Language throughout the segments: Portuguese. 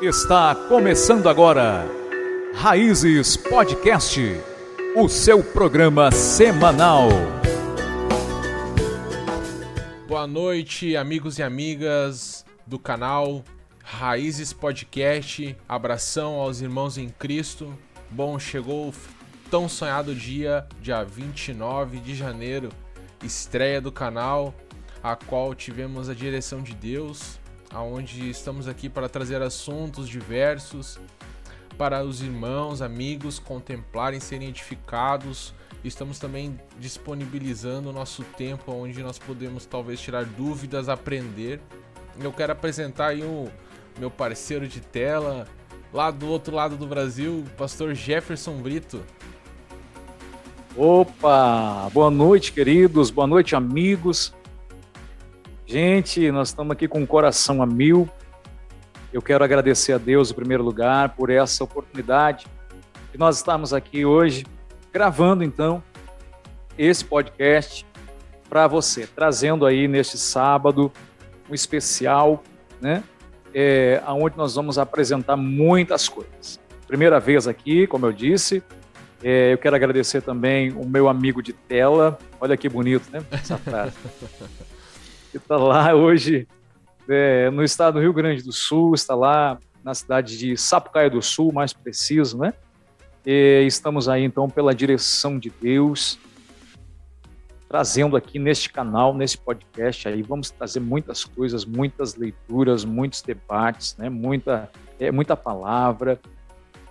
Está começando agora Raízes Podcast, o seu programa semanal. Boa noite, amigos e amigas do canal Raízes Podcast. Abração aos irmãos em Cristo. Bom, chegou o tão sonhado dia 29 de janeiro, estreia do canal, a qual tivemos a direção de Deus, aonde estamos aqui para trazer assuntos diversos para os irmãos, amigos contemplarem, serem edificados. Estamos também disponibilizando o nosso tempo onde nós podemos talvez tirar dúvidas, aprender. Eu quero apresentar aí o meu parceiro de tela, lá do outro lado do Brasil, o pastor Jefferson Brito. Opa! Boa noite, queridos, boa noite, amigos. Gente, nós estamos aqui com o coração a mil. Eu quero agradecer a Deus, em primeiro lugar, por essa oportunidade de nós estarmos aqui hoje, gravando, então, esse podcast para você, trazendo aí neste sábado um especial, né? Onde nós vamos apresentar muitas coisas. Primeira vez aqui, como eu disse, eu quero agradecer também o meu amigo de tela. Olha que bonito, né? Essa frase. Que está lá hoje no estado do Rio Grande do Sul, está lá na cidade de Sapucaia do Sul, mais preciso, né? E estamos aí, então, pela direção de Deus, trazendo aqui neste canal, nesse podcast, aí vamos trazer muitas coisas, muitas leituras, muitos debates, né? Muita palavra,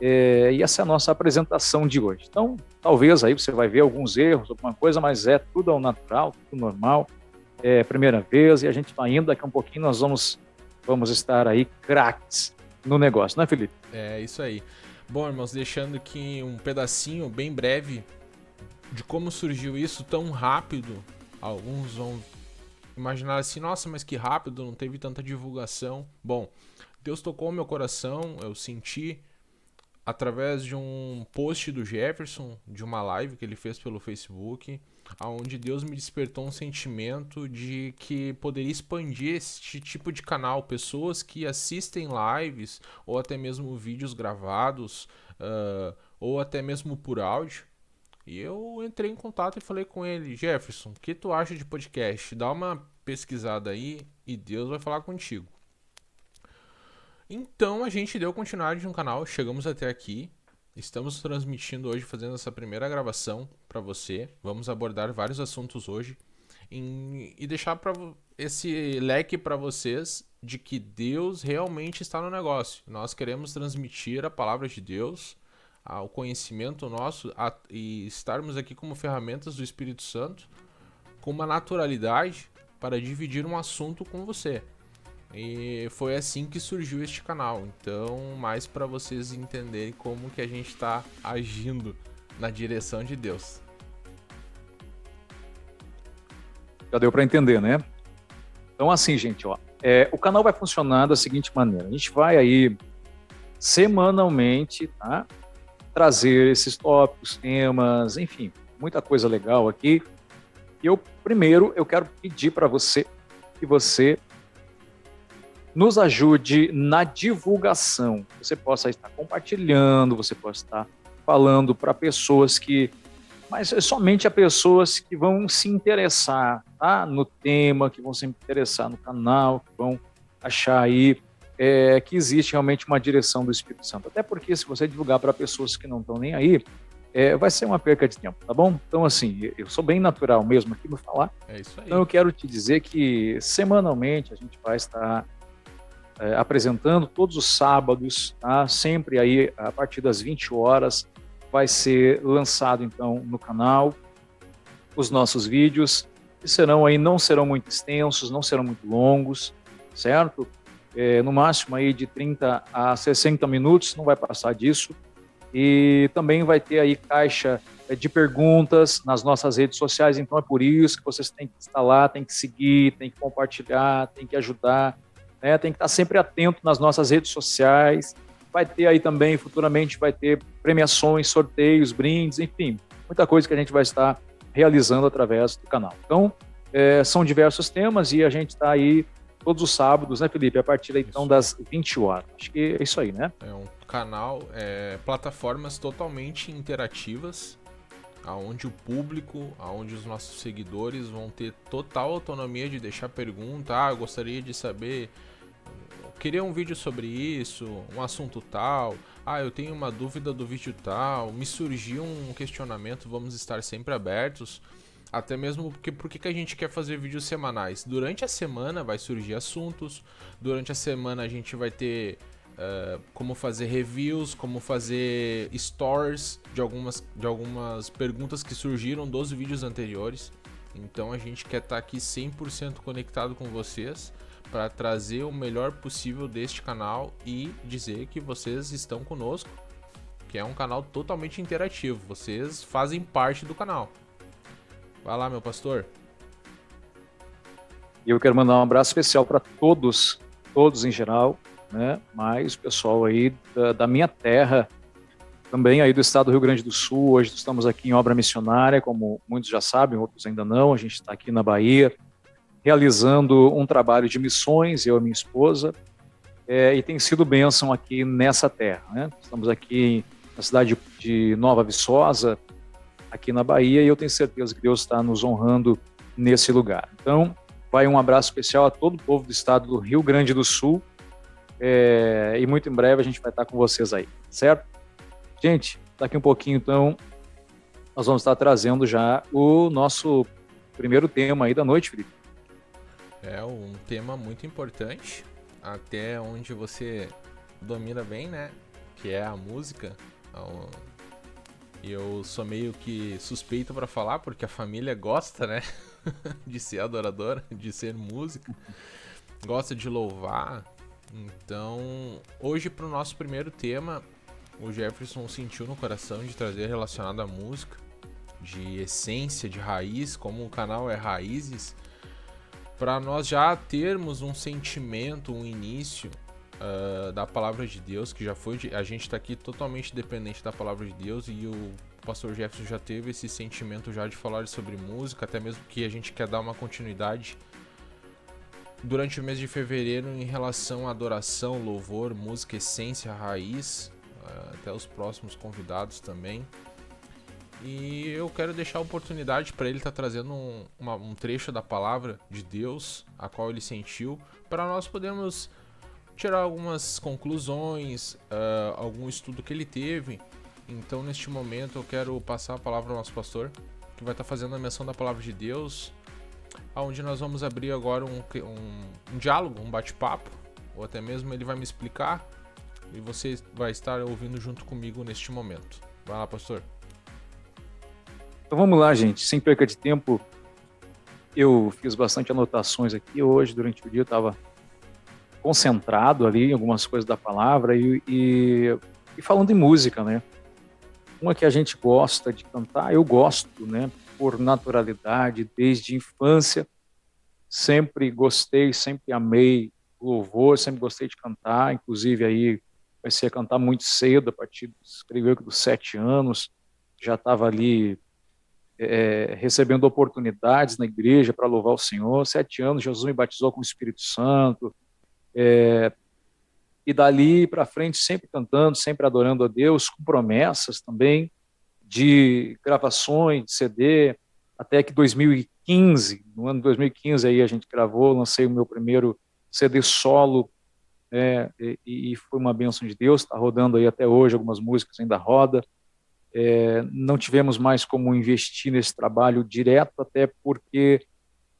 e essa é a nossa apresentação de hoje. Então, talvez aí você vai ver alguns erros, alguma coisa, mas é tudo ao natural, tudo normal. Primeira vez, e a gente vai indo, daqui a um pouquinho nós vamos estar aí craques no negócio, né, Felipe? É isso aí. Bom, irmãos, deixando aqui um pedacinho bem breve de como surgiu isso tão rápido. Alguns vão imaginar assim, nossa, mas que rápido, não teve tanta divulgação. Bom, Deus tocou o meu coração, eu senti através de um post do Jefferson, de uma live que ele fez pelo Facebook, onde Deus me despertou um sentimento de que poderia expandir este tipo de canal, pessoas que assistem lives ou até mesmo vídeos gravados, ou até mesmo por áudio. E eu entrei em contato e falei com ele: Jefferson, o que tu acha de podcast? Dá uma pesquisada aí e Deus vai falar contigo. Então a gente deu continuidade no canal, chegamos até aqui. Estamos transmitindo hoje, fazendo essa primeira gravação para você. Vamos abordar vários assuntos hoje e deixar esse leque para vocês de que Deus realmente está no negócio. Nós queremos transmitir a palavra de Deus, o conhecimento nosso, e estarmos aqui como ferramentas do Espírito Santo com uma naturalidade para dividir um assunto com você. E foi assim que surgiu este canal. Então, mais para vocês entenderem como que a gente está agindo na direção de Deus. Já deu para entender, né? Então, assim, gente, o canal vai funcionar da seguinte maneira: a gente vai aí semanalmente, tá, trazer esses tópicos, temas, enfim, muita coisa legal aqui. E primeiro eu quero pedir para você que você nos ajude na divulgação. Você possa estar compartilhando, você possa estar falando para pessoas mas somente a pessoas que vão se interessar, tá, no tema, que vão se interessar no canal, que vão achar aí que existe realmente uma direção do Espírito Santo. Até porque se você divulgar para pessoas que não estão nem aí, vai ser uma perca de tempo, tá bom? Então, assim, eu sou bem natural mesmo aqui no falar. É isso aí. Então eu quero te dizer que semanalmente a gente vai estar apresentando todos os sábados, tá? Sempre aí a partir das 20 horas vai ser lançado então no canal os nossos vídeos, que não serão muito extensos, não serão muito longos, certo? No máximo aí de 30 a 60 minutos, não vai passar disso. E também vai ter aí caixa de perguntas nas nossas redes sociais, então é por isso que vocês têm que estar lá, têm que seguir, têm que compartilhar, têm que ajudar, né? Tem que estar sempre atento nas nossas redes sociais. Vai ter aí também, futuramente, vai ter premiações, sorteios, brindes, enfim, muita coisa que a gente vai estar realizando através do canal. Então, são diversos temas e a gente está aí todos os sábados, né, Felipe? A partir então das 20 horas. Acho que é isso aí, né? É um canal, plataformas totalmente interativas, aonde o público, aonde os nossos seguidores vão ter total autonomia de deixar pergunta. Eu gostaria de saber, queria um vídeo sobre isso, um assunto tal. Eu tenho uma dúvida do vídeo tal, me surgiu um questionamento, vamos estar sempre abertos. Até mesmo porque por que a gente quer fazer vídeos semanais? Durante a semana vai surgir assuntos, durante a semana a gente vai ter como fazer reviews, como fazer stories de algumas perguntas que surgiram dos vídeos anteriores. Então a gente quer estar aqui 100% conectado com vocês para trazer o melhor possível deste canal e dizer que vocês estão conosco, que é um canal totalmente interativo, vocês fazem parte do canal. Vai lá, meu pastor. E eu quero mandar um abraço especial para todos em geral, né? Mas o pessoal aí da minha terra, também aí do estado do Rio Grande do Sul. Hoje estamos aqui em obra missionária, como muitos já sabem, outros ainda não. A gente está aqui na Bahia, realizando um trabalho de missões, eu e minha esposa, e tem sido bênção aqui nessa terra, né? Estamos aqui na cidade de Nova Viçosa, aqui na Bahia, e eu tenho certeza que Deus está nos honrando nesse lugar. Então, vai um abraço especial a todo o povo do estado do Rio Grande do Sul, e muito em breve a gente vai estar com vocês aí, certo? Gente, daqui um pouquinho, então, nós vamos estar trazendo já o nosso primeiro tema aí da noite, Felipe. É um tema muito importante, até onde você domina bem, né? Que é a música. E eu sou meio que suspeito para falar, porque a família gosta, né? De ser adoradora, de ser música, gosta de louvar. Então, hoje para o nosso primeiro tema, o Jefferson sentiu no coração de trazer relacionado à música, de essência, de raiz, como o canal é Raízes, para nós já termos um sentimento, um início da palavra de Deus, que já foi, a gente está aqui totalmente dependente da palavra de Deus, e o pastor Jefferson já teve esse sentimento já de falar sobre música, até mesmo que a gente quer dar uma continuidade durante o mês de fevereiro em relação à adoração, louvor, música, essência, raiz, até os próximos convidados também. E eu quero deixar a oportunidade para ele estar trazendo um trecho da palavra de Deus, a qual ele sentiu, para nós podermos tirar algumas conclusões, algum estudo que ele teve. Então, neste momento, eu quero passar a palavra ao nosso pastor, que vai estar fazendo a menção da palavra de Deus, onde nós vamos abrir agora um diálogo, um bate-papo, ou até mesmo ele vai me explicar, e você vai estar ouvindo junto comigo neste momento. Vai lá, pastor. Então vamos lá, gente, sem perca de tempo. Eu fiz bastante anotações aqui hoje, durante o dia eu estava concentrado ali em algumas coisas da palavra e falando em música, né? Uma que a gente gosta de cantar, eu gosto, né? Por naturalidade, desde a infância, sempre gostei, sempre amei louvor, sempre gostei de cantar, inclusive aí comecei a cantar muito cedo, a partir, creio eu, dos 7 anos, já estava ali recebendo oportunidades na igreja para louvar o Senhor. 7 anos, Jesus me batizou com o Espírito Santo, e dali para frente sempre cantando, sempre adorando a Deus, com promessas também de gravações, de CD, até que 2015, no ano de 2015 aí a gente gravou, lancei o meu primeiro CD solo, e foi uma bênção de Deus, está rodando aí até hoje, algumas músicas ainda roda. Não tivemos mais como investir nesse trabalho direto, até porque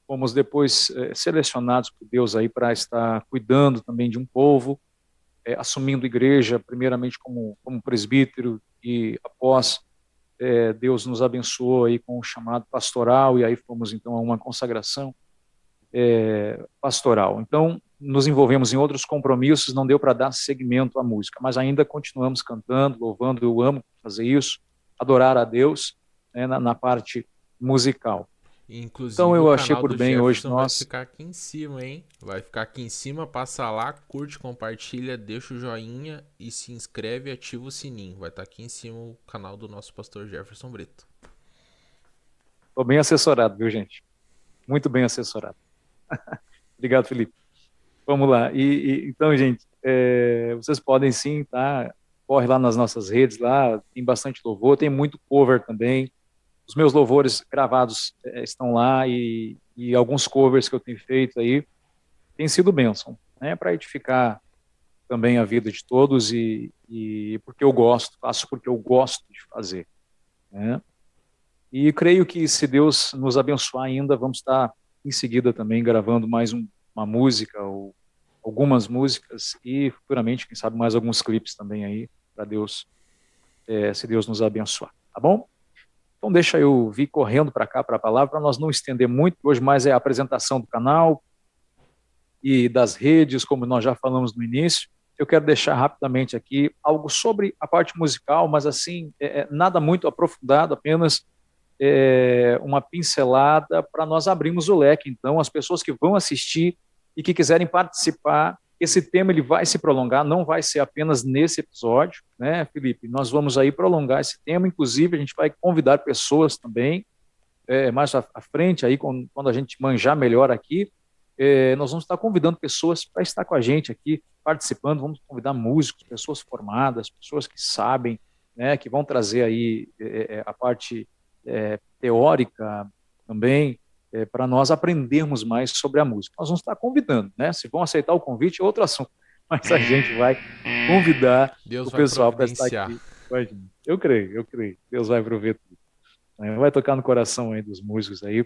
fomos depois selecionados por Deus aí para estar cuidando também de um povo, assumindo igreja, primeiramente como presbítero, e após Deus nos abençoou aí com um chamado pastoral, e aí fomos então a uma consagração pastoral. Então, nos envolvemos em outros compromissos, não deu para dar seguimento à música, mas ainda continuamos cantando, louvando. Eu amo fazer isso, adorar a Deus, né, na parte musical. Inclusive, então eu o achei canal por do bem Jefferson hoje vai nós... ficar aqui em cima, hein? Vai ficar aqui em cima, passa lá, curte, compartilha, deixa o joinha e se inscreve e ativa o sininho. Vai estar aqui em cima o canal do nosso pastor Jefferson Brito. Estou bem assessorado, viu, gente? Muito bem assessorado. Obrigado, Felipe. Vamos lá. Então, gente, vocês podem sim, tá? Corre lá nas nossas redes, lá tem bastante louvor, tem muito cover também. Os meus louvores gravados estão lá e alguns covers que eu tenho feito aí têm sido bênção, né? Para edificar também a vida de todos e porque eu gosto, faço porque eu gosto de fazer, né? E creio que se Deus nos abençoar ainda, vamos estar em seguida também gravando mais uma música ou algumas músicas e futuramente, quem sabe, mais alguns clipes também aí para Deus, se Deus nos abençoar, tá bom? Então deixa eu vir correndo para cá para a palavra para nós não estender muito. Hoje mais é a apresentação do canal e das redes, como nós já falamos no início. Eu quero deixar rapidamente aqui algo sobre a parte musical, mas assim, nada muito aprofundado, apenas uma pincelada para nós abrirmos o leque. Então, as pessoas que vão assistir e que quiserem participar, esse tema ele vai se prolongar, não vai ser apenas nesse episódio, né, Felipe? Nós vamos aí prolongar esse tema, inclusive a gente vai convidar pessoas também, mais à frente, aí, quando a gente manjar melhor aqui, nós vamos estar convidando pessoas para estar com a gente aqui, participando, vamos convidar músicos, pessoas formadas, pessoas que sabem, né, que vão trazer aí a parte teórica também, para nós aprendermos mais sobre a música. Nós vamos estar convidando, né? Se vão aceitar o convite, é outro assunto, mas a gente vai convidar Deus o vai pessoal para estar providenciar. aqui com a gente. Eu creio. Deus vai prover tudo. Vai tocar no coração aí dos músicos aí,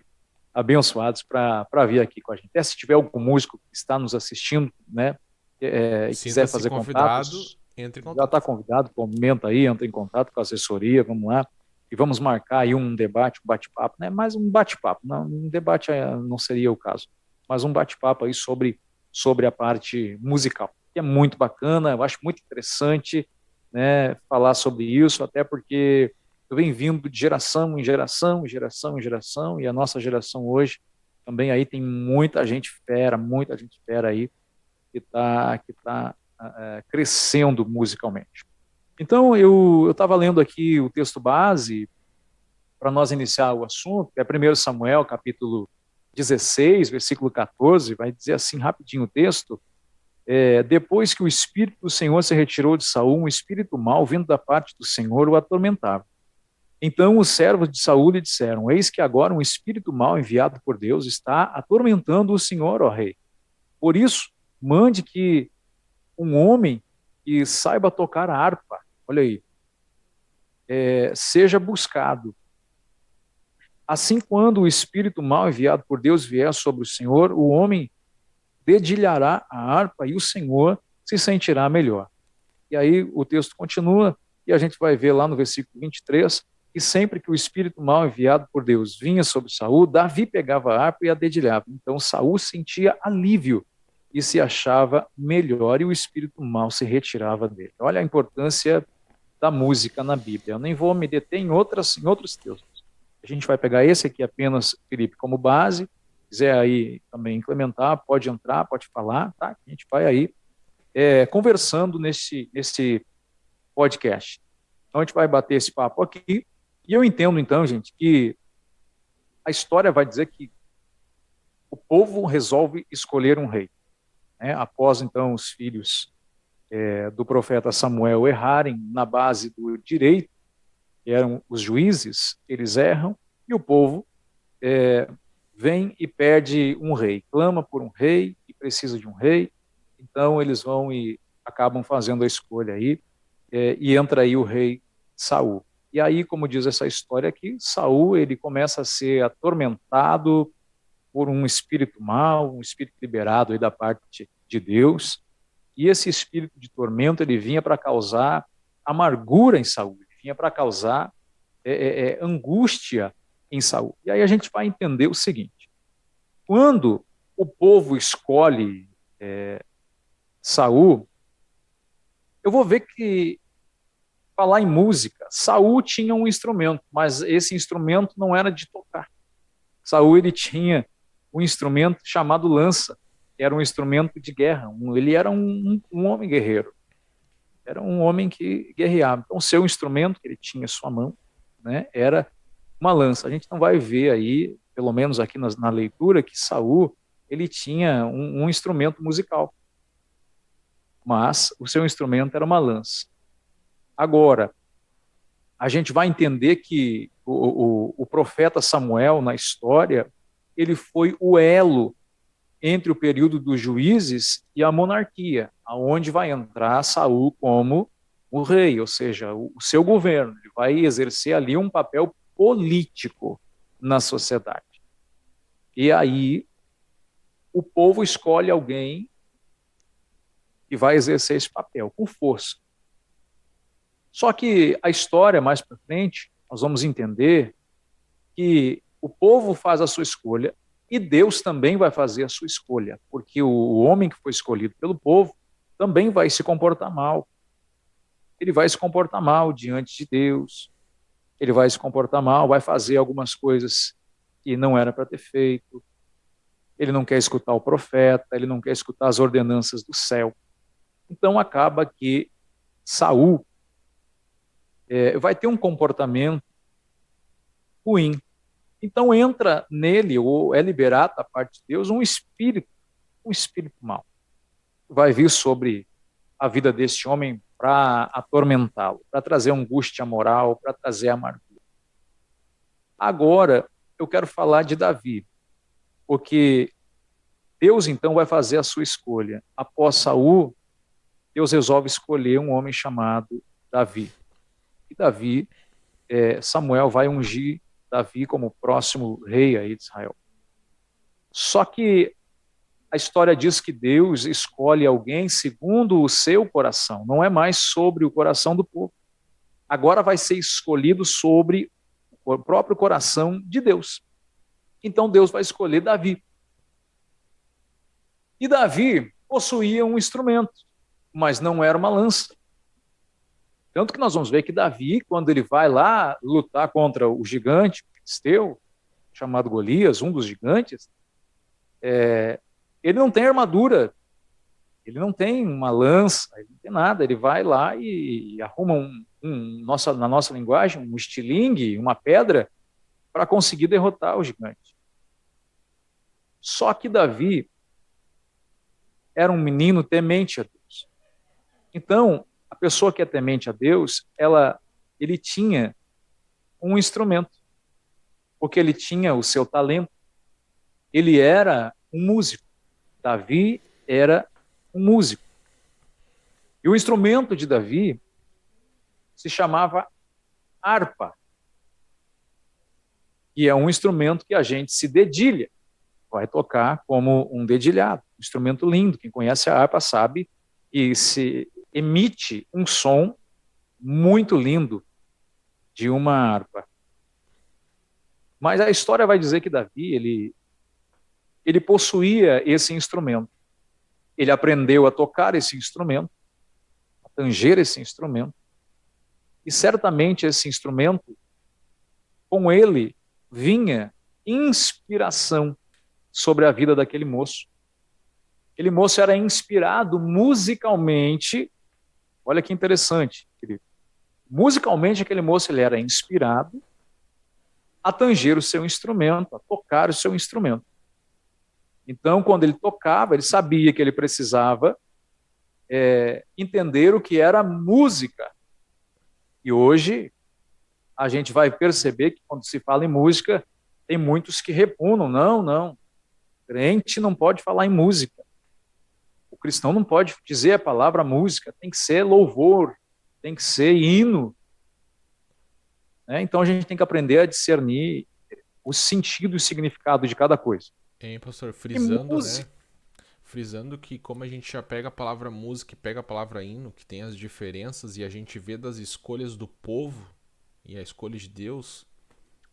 abençoados para vir aqui com a gente. Até se tiver algum músico que está nos assistindo, né, e quiser fazer contatos, entre em já contato. está convidado, comenta aí, entra em contato com a assessoria, vamos lá, e vamos marcar aí um debate, um bate-papo, né? Mais um bate-papo, não, um debate não seria o caso, mas um bate-papo aí sobre a parte musical, que é muito bacana, eu acho muito interessante, né, falar sobre isso, até porque eu venho vindo de geração em geração, e a nossa geração hoje também aí tem muita gente fera aí que tá crescendo musicalmente. Então, eu estava lendo aqui o texto base para nós iniciar o assunto, que é 1 Samuel, capítulo 16, versículo 14, vai dizer assim rapidinho o texto: depois que o Espírito do Senhor se retirou de Saul, um espírito mau, vindo da parte do Senhor, o atormentava. Então os servos de Saul lhe disseram: eis que agora um espírito mau enviado por Deus está atormentando o Senhor, ó rei. Por isso, mande que um homem que saiba tocar a harpa, olha aí, seja buscado. Assim, quando o espírito mal enviado por Deus vier sobre o Senhor, o homem dedilhará a harpa e o Senhor se sentirá melhor. E aí o texto continua e a gente vai ver lá no versículo 23 que sempre que o espírito mal enviado por Deus vinha sobre Saul, Davi pegava a harpa e a dedilhava. Então Saul sentia alívio e se achava melhor e o espírito mal se retirava dele. Olha a importância da música na Bíblia. Eu nem vou me deter em outros textos. A gente vai pegar esse aqui apenas, Felipe, como base. Se quiser aí também implementar, pode entrar, pode falar, tá? A gente vai aí conversando nesse podcast. Então a gente vai bater esse papo aqui. E eu entendo, então, gente, que a história vai dizer que o povo resolve escolher um rei. Né? Após, então, os filhos do profeta Samuel errarem na base do direito, que eram os juízes, eles erram, e o povo vem e pede um rei, clama por um rei e precisa de um rei, então eles vão e acabam fazendo a escolha aí, e entra aí o rei Saul. E aí, como diz essa história aqui, Saul ele começa a ser atormentado por um espírito mau, um espírito liberado aí da parte de Deus, e esse espírito de tormento ele vinha para causar amargura em Saul, ele vinha para causar angústia em Saul. E aí a gente vai entender o seguinte: quando o povo escolhe Saul, eu vou ver que falar em música, Saul tinha um instrumento, mas esse instrumento não era de tocar. Saul ele tinha um instrumento chamado lança, que era um instrumento de guerra. Ele era um homem guerreiro, era um homem que guerreava. Então, o seu instrumento que ele tinha em sua mão, né, era uma lança. A gente não vai ver aí, pelo menos aqui na leitura, que Saul ele tinha um instrumento musical, mas o seu instrumento era uma lança. Agora, a gente vai entender que o profeta Samuel, na história, ele foi o elo entre o período dos juízes e a monarquia, aonde vai entrar Saul como o rei, ou seja, o seu governo. Ele vai exercer ali um papel político na sociedade. E aí o povo escolhe alguém que vai exercer esse papel com força. Só que a história mais para frente, nós vamos entender que o povo faz a sua escolha e Deus também vai fazer a sua escolha, porque o homem que foi escolhido pelo povo também vai se comportar mal. Ele vai se comportar mal diante de Deus, ele vai se comportar mal, vai fazer algumas coisas que não era para ter feito, ele não quer escutar o profeta, ele não quer escutar as ordenanças do céu. Então acaba que Saul vai ter um comportamento ruim. Então entra nele, ou é liberado da parte de Deus, um espírito mau. Vai vir sobre a vida deste homem para atormentá-lo, para trazer angústia moral, para trazer amargura. Agora, eu quero falar de Davi, porque Deus então vai fazer a sua escolha. Após Saul, Deus resolve escolher um homem chamado Davi. E Davi, Samuel vai ungir Davi como próximo rei aí de Israel. Só que a história diz que Deus escolhe alguém segundo o seu coração, não é mais sobre o coração do povo. Agora vai ser escolhido sobre o próprio coração de Deus. Então Deus vai escolher Davi. E Davi possuía um instrumento, mas não era uma lança. Tanto que nós vamos ver que Davi, quando ele vai lá lutar contra o gigante filisteu, chamado Golias, um dos gigantes, ele não tem armadura, ele não tem uma lança, ele não tem nada. Ele vai lá e arruma na nossa linguagem, um estilingue, uma pedra, para conseguir derrotar o gigante. Só que Davi era um menino temente a Deus. Então, a pessoa que é temente a Deus, ele tinha um instrumento, porque ele tinha o seu talento. Ele era um músico. Davi era um músico. E o instrumento de Davi se chamava harpa, e é um instrumento que a gente se dedilha, vai tocar como um dedilhado, um instrumento lindo. Quem conhece a harpa sabe que se emite um som muito lindo de uma harpa. Mas a história vai dizer que Davi, ele possuía esse instrumento. Ele aprendeu a tocar esse instrumento, a tanger esse instrumento, e certamente esse instrumento, com ele, vinha inspiração sobre a vida daquele moço. Aquele moço era inspirado musicalmente. Olha que interessante, querido. Musicalmente, aquele moço ele era inspirado a tanger o seu instrumento, a tocar o seu instrumento. Então, quando ele tocava, ele sabia que ele precisava entender o que era música. E hoje, a gente vai perceber que quando se fala em música, tem muitos que repugnam. Não. Crente não pode falar em música. O cristão não pode dizer a palavra música. Tem que ser louvor, tem que ser hino. Então, a gente tem que aprender a discernir o sentido e o significado de cada coisa. Hein, pastor, frisando, né? Frisando que como a gente já pega a palavra música e pega a palavra hino, que tem as diferenças, e a gente vê das escolhas do povo e a escolha de Deus,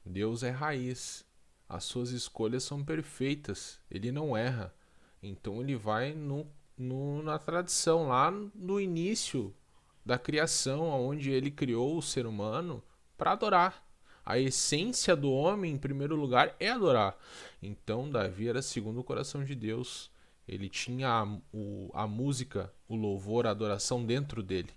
Deus é raiz. As suas escolhas são perfeitas, ele não erra. Então ele vai na tradição, lá no início da criação, onde ele criou o ser humano para adorar. A essência do homem, em primeiro lugar, é adorar. Então Davi era segundo o coração de Deus. Ele tinha a música, o louvor, a adoração dentro dele.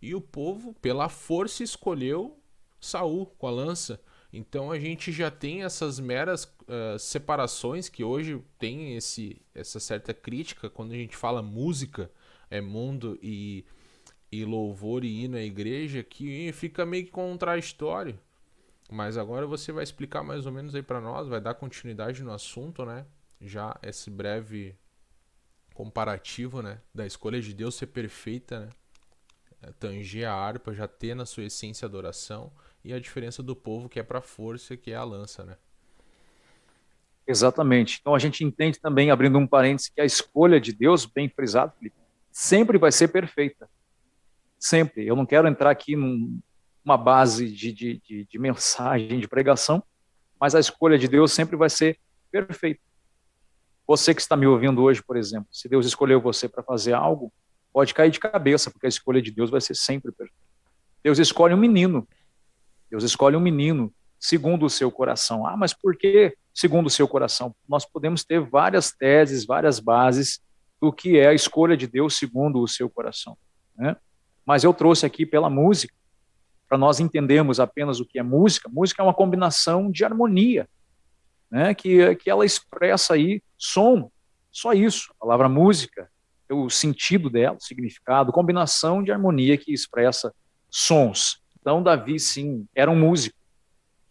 E o povo, pela força, escolheu Saul com a lança. Então a gente já tem essas meras separações que hoje tem essa certa crítica quando a gente fala música, mundo e louvor e hino à igreja, que fica meio que contraditório. Mas agora você vai explicar mais ou menos aí para nós, vai dar continuidade no assunto, né? Já esse breve comparativo, né, da escolha de Deus ser perfeita, né? Tanger a harpa, já ter na sua essência adoração, e a diferença do povo que é para força, que é a lança, né? Exatamente. Então a gente entende também, abrindo um parêntese, que a escolha de Deus, bem frisado, Felipe, sempre vai ser perfeita. Sempre. Eu não quero entrar aqui numa base de mensagem, de pregação, mas a escolha de Deus sempre vai ser perfeita. Você que está me ouvindo hoje, por exemplo, se Deus escolheu você para fazer algo, pode cair de cabeça, porque a escolha de Deus vai ser sempre perfeita. Deus escolhe um menino. Deus escolhe um menino segundo o seu coração. Ah, mas por que segundo o seu coração? Nós podemos ter várias teses, várias bases do que é a escolha de Deus segundo o seu coração, né? Mas eu trouxe aqui pela música, para nós entendermos apenas o que é música. Música é uma combinação de harmonia, né? Que ela expressa aí som, só isso. A palavra música, o sentido dela, o significado, combinação de harmonia que expressa sons. Então, Davi, sim, era um músico.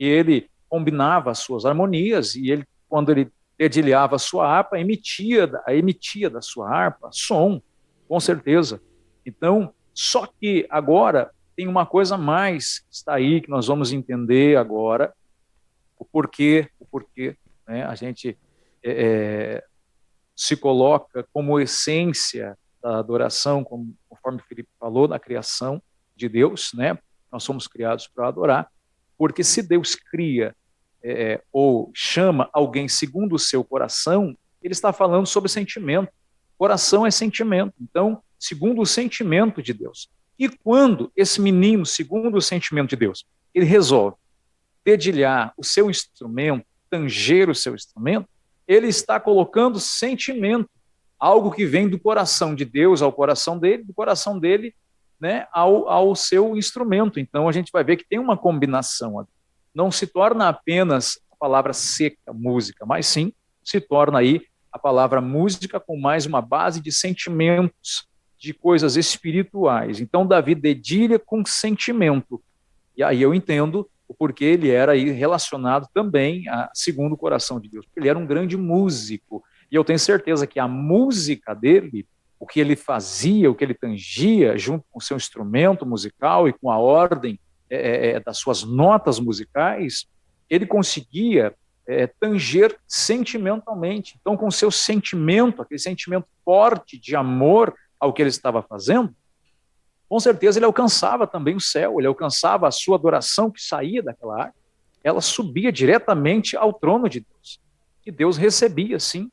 E ele combinava as suas harmonias, e ele, quando ele dedilhava a sua harpa, emitia da sua harpa som, com certeza. Então, só que agora tem uma coisa a mais que está aí, que nós vamos entender agora, o porquê, né? A gente se coloca como essência da adoração, conforme o Felipe falou, da criação de Deus, né? Nós somos criados para adorar, porque se Deus cria ou chama alguém segundo o seu coração, ele está falando sobre sentimento. Coração é sentimento. Então, segundo o sentimento de Deus. E quando esse menino, segundo o sentimento de Deus, ele resolve dedilhar o seu instrumento, tanger o seu instrumento, ele está colocando sentimento, algo que vem do coração de Deus ao coração dele, do coração dele, né, ao seu instrumento. Então a gente vai ver que tem uma combinação. Não se torna apenas a palavra seca, música, mas sim se torna aí a palavra música com mais uma base de sentimentos, de coisas espirituais. Então Davi dedilha com sentimento. E aí eu entendo o porquê ele era aí relacionado também a segundo o coração de Deus. Ele era um grande músico. E eu tenho certeza que a música dele, o que ele fazia, o que ele tangia, junto com o seu instrumento musical e com a ordem das suas notas musicais, ele conseguia tanger sentimentalmente. Então, com o seu sentimento, aquele sentimento forte de amor ao que ele estava fazendo, com certeza ele alcançava também o céu, ele alcançava a sua adoração que saía daquela arte, ela subia diretamente ao trono de Deus. E Deus recebia, sim,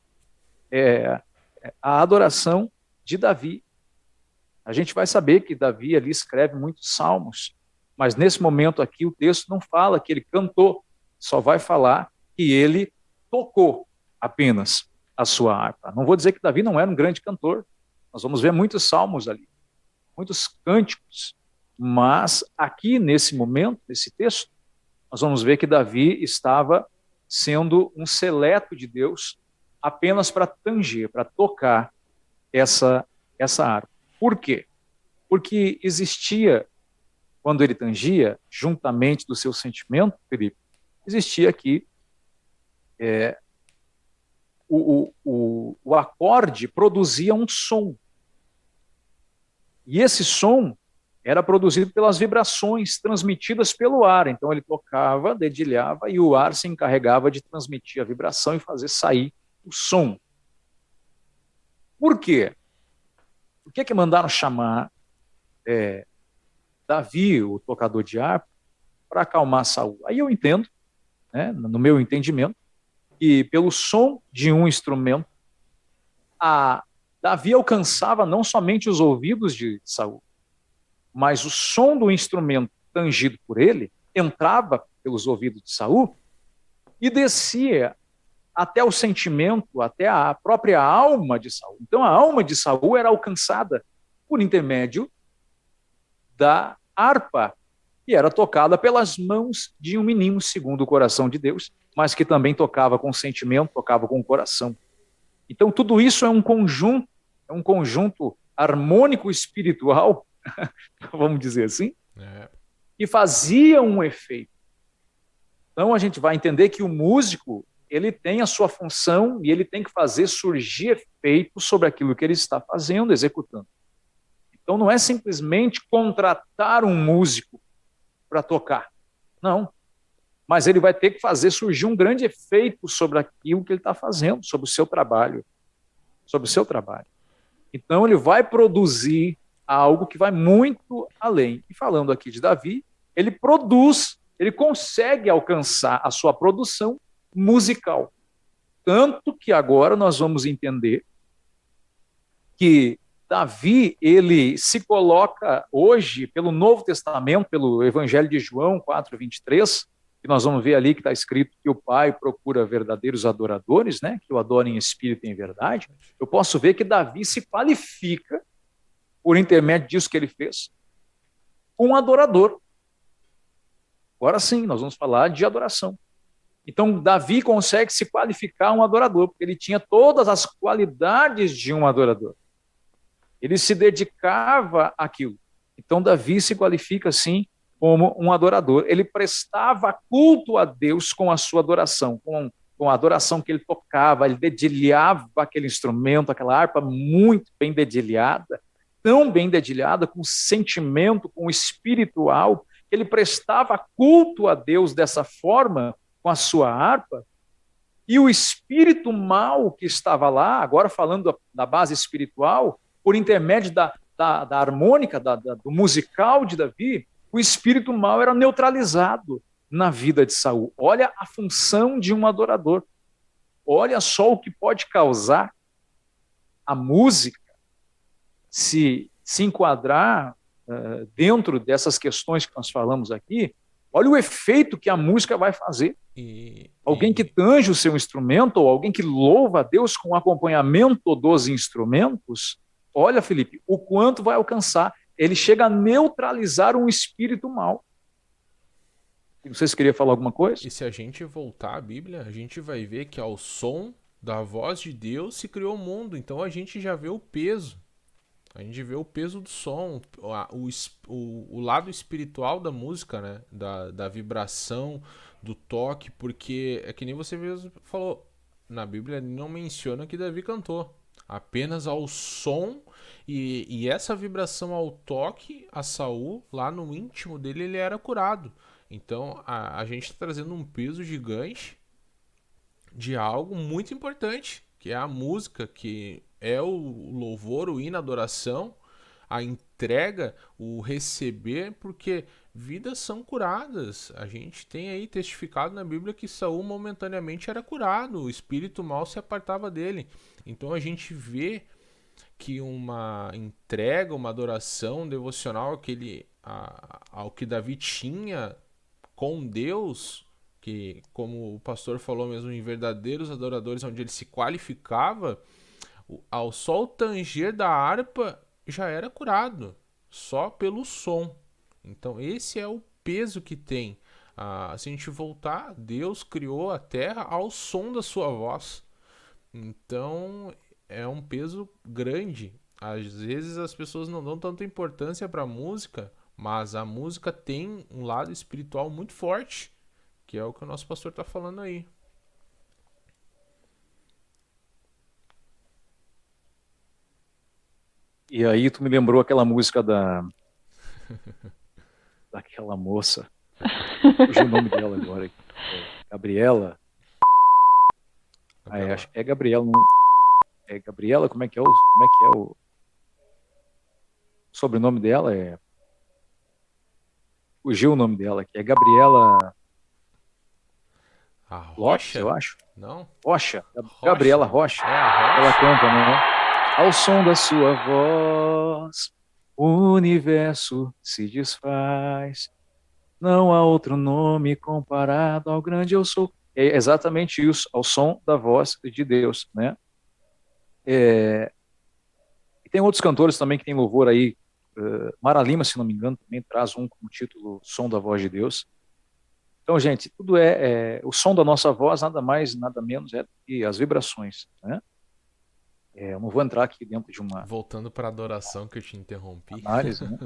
a adoração de Davi. A gente vai saber que Davi ali escreve muitos salmos, mas nesse momento aqui o texto não fala que ele cantou, só vai falar que ele tocou apenas a sua harpa. Não vou dizer que Davi não era um grande cantor, nós vamos ver muitos salmos ali, muitos cânticos, mas aqui nesse momento, nesse texto, nós vamos ver que Davi estava sendo um seleto de Deus apenas para tanger, para tocar essa harpa. Por quê? Porque existia, quando ele tangia, juntamente do seu sentimento, Felipe, existia aqui o acorde produzia um som. E esse som era produzido pelas vibrações transmitidas pelo ar. Então ele tocava, dedilhava e o ar se encarregava de transmitir a vibração e fazer sair o som. Por quê? Por que mandaram chamar Davi, o tocador de harpa, para acalmar Saul? Aí eu entendo, né, no meu entendimento, que pelo som de um instrumento, Davi alcançava não somente os ouvidos de Saul, mas o som do instrumento tangido por ele entrava pelos ouvidos de Saul e descia até o sentimento, até a própria alma de Saul. Então a alma de Saul era alcançada por intermédio da harpa, e era tocada pelas mãos de um menino segundo o coração de Deus, mas que também tocava com sentimento, tocava com o coração. Então tudo isso é um conjunto harmônico espiritual, vamos dizer assim, que fazia um efeito. Então a gente vai entender que o músico, ele tem a sua função e ele tem que fazer surgir efeito sobre aquilo que ele está fazendo, executando. Então não é simplesmente contratar um músico para tocar, não. Mas ele vai ter que fazer surgir um grande efeito sobre aquilo que ele está fazendo, sobre o seu trabalho. Então ele vai produzir algo que vai muito além. E falando aqui de Davi, ele consegue alcançar a sua produção musical. Tanto que agora nós vamos entender que Davi, ele se coloca hoje, pelo Novo Testamento, pelo Evangelho de João 4:23, que nós vamos ver ali que está escrito que o Pai procura verdadeiros adoradores, né, que o adorem em espírito e em verdade. Eu posso ver que Davi se qualifica, por intermédio disso que ele fez, um adorador. Agora sim, nós vamos falar de adoração. Então, Davi consegue se qualificar um adorador, porque ele tinha todas as qualidades de um adorador. Ele se dedicava àquilo. Então, Davi se qualifica, assim, como um adorador. Ele prestava culto a Deus com a sua adoração, com a adoração que ele tocava, ele dedilhava aquele instrumento, aquela harpa muito bem dedilhada, tão bem dedilhada, com sentimento, com espiritual, que ele prestava culto a Deus dessa forma, com a sua harpa, e o espírito mal que estava lá, agora falando da base espiritual, por intermédio da harmônica, do musical de Davi, o espírito mal era neutralizado na vida de Saul. Olha a função de um adorador. Olha só o que pode causar a música se enquadrar dentro dessas questões que nós falamos aqui. Olha o efeito que a música vai fazer. Alguém que tange o seu instrumento, ou alguém que louva a Deus com acompanhamento dos instrumentos, olha, Felipe, o quanto vai alcançar. Ele chega a neutralizar um espírito mau. Vocês queriam falar alguma coisa? E se a gente voltar à Bíblia, a gente vai ver que ao som da voz de Deus se criou o mundo. Então a gente já vê o peso. A gente vê o peso do som, o lado espiritual da música, né? Da vibração, do toque, porque é que nem você mesmo falou, na Bíblia não menciona que Davi cantou. Apenas ao som e essa vibração ao toque a Saul, lá no íntimo dele, ele era curado. Então a gente está trazendo um peso gigante de algo muito importante, que é a música, que é o louvor, o hino, a adoração, a entrega, o receber, porque vidas são curadas. A gente tem aí testificado na Bíblia que Saul momentaneamente era curado, o espírito mau se apartava dele. Então a gente vê que uma entrega, uma adoração devocional ao que Davi tinha com Deus, que, como o pastor falou mesmo, em verdadeiros adoradores, onde ele se qualificava, ao só o tanger da harpa já era curado, só pelo som. Então esse é o peso que tem. Se a gente voltar, Deus criou a terra ao som da sua voz. Então é um peso grande. Às vezes as pessoas não dão tanta importância para a música, mas a música tem um lado espiritual muito forte, que é o que o nosso pastor está falando aí. E aí tu me lembrou aquela música daquela moça. Fugiu o nome dela agora. Gabriela. Acho que é Gabriela. Não... É Gabriela? Como é que é o sobrenome dela? Fugiu o nome dela, que é Gabriela Rocha, eu acho. Não? Rocha. Gabriela Rocha. Ela canta, né? Ao som da sua voz, o universo se desfaz. Não há outro nome comparado ao grande eu sou. É exatamente isso, ao som da voz de Deus, né? E tem outros cantores também que tem louvor aí, por Mara Lima, se não me engano, também traz um com o título Som da Voz de Deus. Então, gente, tudo o som da nossa voz, nada mais, nada menos é do que as vibrações, né? Eu não vou entrar aqui dentro de uma Voltando para adoração que eu te interrompi. análise, né?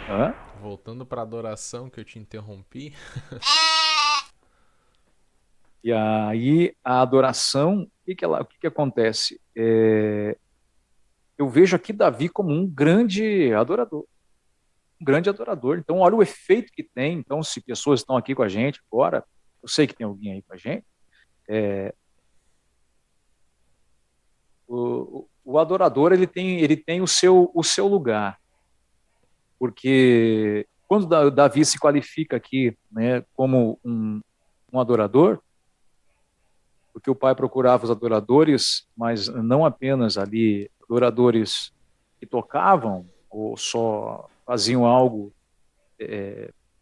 Hã? Voltando para adoração que eu te interrompi. E aí a adoração, o que acontece? Eu vejo aqui Davi como um grande adorador. Um grande adorador. Então, olha o efeito que tem. Então, se pessoas estão aqui com a gente agora, eu sei que tem alguém aí com a gente, o adorador ele tem o seu lugar. Porque quando Davi se qualifica aqui, né, como um adorador, porque o pai procurava os adoradores, mas não apenas ali adoradores que tocavam ou só faziam algo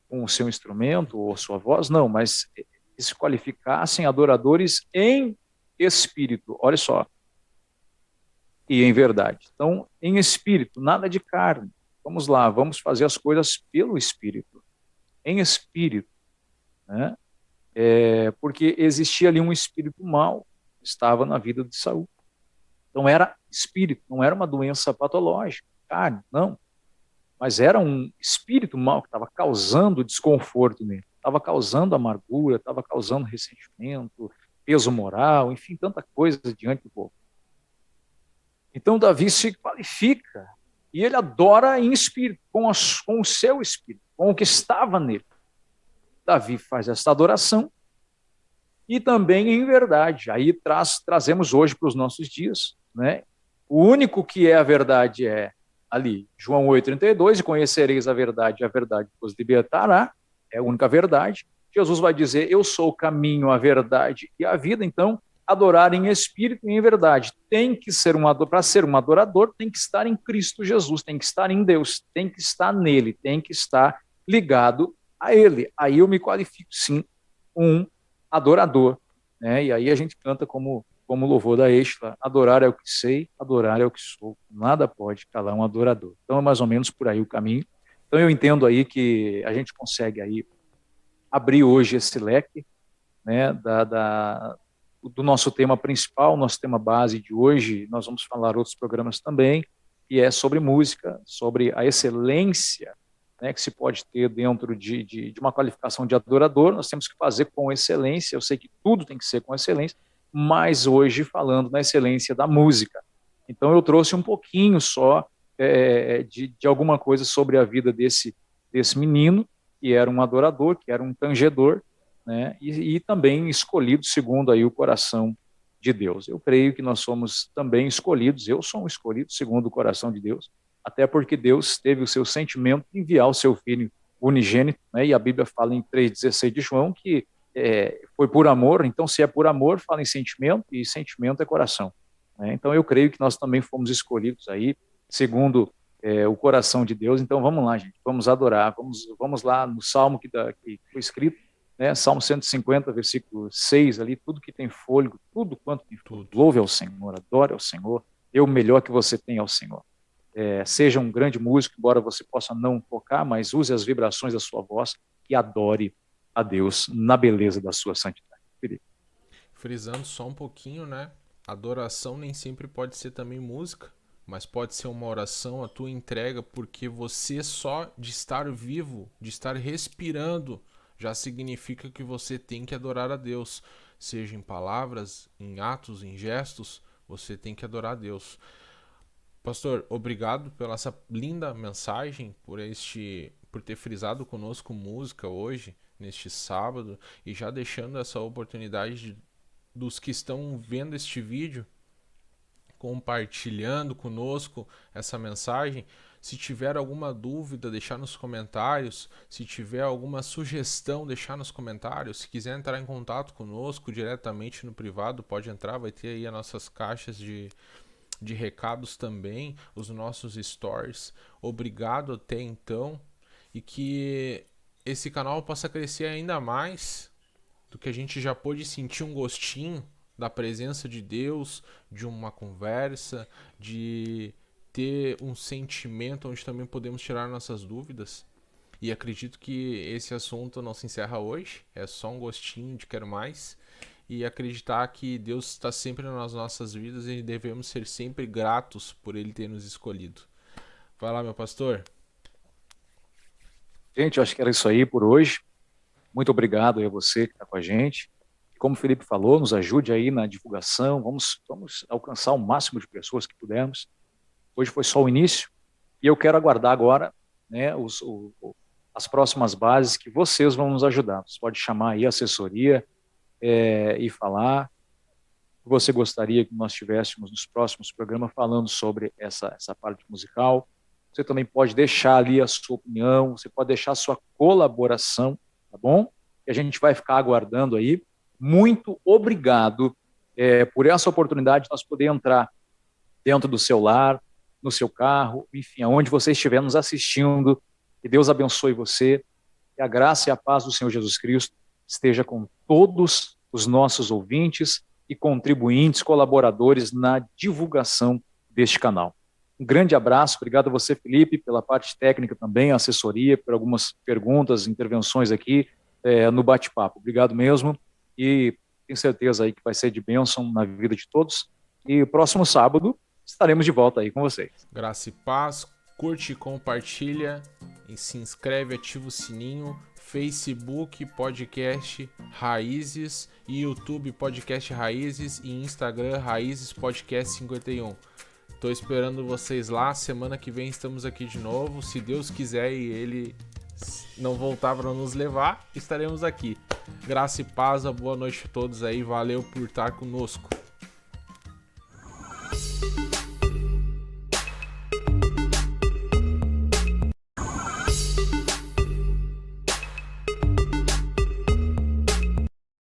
com o seu instrumento ou sua voz, não, mas que se qualificassem adoradores em espírito, olha só, e em verdade. Então, em espírito, nada de carne. Vamos lá, vamos fazer as coisas pelo espírito, em espírito, né? Porque existia ali um espírito mau que estava na vida de Saul. Então era espírito, não era uma doença patológica, carne, não. Mas era um espírito mau que estava causando desconforto nele, estava causando amargura, estava causando ressentimento, peso moral, enfim, tanta coisa diante do povo. Então Davi se qualifica e ele adora em espírito, com o seu espírito, com o que estava nele. Davi faz essa adoração e também em verdade. Aí trazemos hoje para os nossos dias, né? O único que é a verdade é ali, João 8,32, e conhecereis a verdade vos libertará, é a única verdade. Jesus vai dizer, eu sou o caminho, a verdade e a vida. Então, adorar em espírito e em verdade. Tem que ser para ser um adorador, tem que estar em Cristo Jesus, tem que estar em Deus, tem que estar nele, tem que estar ligado a ele. Aí eu me qualifico, sim, um adorador, né? E aí a gente canta como louvor da Estela, adorar é o que sei, adorar é o que sou, nada pode calar um adorador. Então é mais ou menos por aí o caminho. Então eu entendo aí que a gente consegue aí abrir hoje esse leque, né, do nosso tema principal, nosso tema base de hoje. Nós vamos falar outros programas também, e é sobre música, sobre a excelência, né, que se pode ter dentro de uma qualificação de adorador. Nós temos que fazer com excelência. Eu sei que tudo tem que ser com excelência, mas hoje falando na excelência da música. Então eu trouxe um pouquinho só de alguma coisa sobre a vida desse menino, que era um adorador, que era um tangedor, né, e também escolhido segundo aí o coração de Deus. Eu creio que nós somos também escolhidos, eu sou um escolhido segundo o coração de Deus, até porque Deus teve o seu sentimento de enviar o seu filho unigênito, né, e a Bíblia fala em 3,16 de João que foi por amor. Então se é por amor, fala em sentimento, e sentimento é coração, né? Então eu creio que nós também fomos escolhidos aí, segundo o coração de Deus. Então vamos lá, gente, vamos adorar, vamos lá no Salmo que foi escrito, né? Salmo 150, versículo 6 ali, tudo que tem fôlego, tudo quanto tem fôlego, louve ao Senhor, adore ao Senhor, dê o melhor que você tem ao Senhor. Seja um grande músico, embora você possa não tocar, mas use as vibrações da sua voz e adore a Deus na beleza da sua santidade. Felipe. Frisando só um pouquinho, né? Adoração nem sempre pode ser também música, mas pode ser uma oração, a tua entrega, porque você só de estar vivo, de estar respirando, já significa que você tem que adorar a Deus. Seja em palavras, em atos, em gestos, você tem que adorar a Deus. Pastor, obrigado pela essa linda mensagem, por ter frisado conosco música hoje, neste sábado, e já deixando essa oportunidade dos que estão vendo este vídeo, compartilhando conosco essa mensagem. Se tiver alguma dúvida, deixar nos comentários. Se tiver alguma sugestão, deixar nos comentários. Se quiser entrar em contato conosco diretamente no privado, pode entrar, vai ter aí as nossas caixas de recados também, os nossos stories. Obrigado até então, e que esse canal possa crescer ainda mais do que a gente já pôde sentir um gostinho da presença de Deus, de uma conversa, de ter um sentimento onde também podemos tirar nossas dúvidas. E acredito que esse assunto não se encerra hoje, é só um gostinho de quero mais. E acreditar que Deus está sempre nas nossas vidas e devemos ser sempre gratos por Ele ter nos escolhido. Vai lá, meu pastor. Gente, eu acho que era isso aí por hoje. Muito obrigado aí a você que está com a gente. Como o Felipe falou, nos ajude aí na divulgação. Vamos alcançar o máximo de pessoas que pudermos. Hoje foi só o início. E eu quero aguardar agora, né, as próximas bases que vocês vão nos ajudar. Você pode chamar aí a assessoria e falar o que você gostaria que nós tivéssemos nos próximos programas falando sobre essa parte musical. Você também pode deixar ali a sua opinião, você pode deixar a sua colaboração, tá bom? E a gente vai ficar aguardando aí. Muito obrigado por essa oportunidade de nós poder entrar dentro do seu lar, no seu carro, enfim, aonde você estiver nos assistindo. Que Deus abençoe você, que a graça e a paz do Senhor Jesus Cristo esteja com todos os nossos ouvintes e contribuintes, colaboradores na divulgação deste canal. Um grande abraço, obrigado a você, Felipe, pela parte técnica também, a assessoria, por algumas perguntas, intervenções aqui no bate-papo. Obrigado mesmo e tenho certeza aí que vai ser de bênção na vida de todos. E próximo sábado estaremos de volta aí com vocês. Graça e paz, curte e compartilha, e se inscreve, ativa o sininho, Facebook Podcast Raízes, e YouTube Podcast Raízes e Instagram Raízes Podcast 51. Tô esperando vocês lá, semana que vem estamos aqui de novo, se Deus quiser e Ele não voltar para nos levar, estaremos aqui. Graça e paz, boa noite a todos aí, valeu por estar conosco.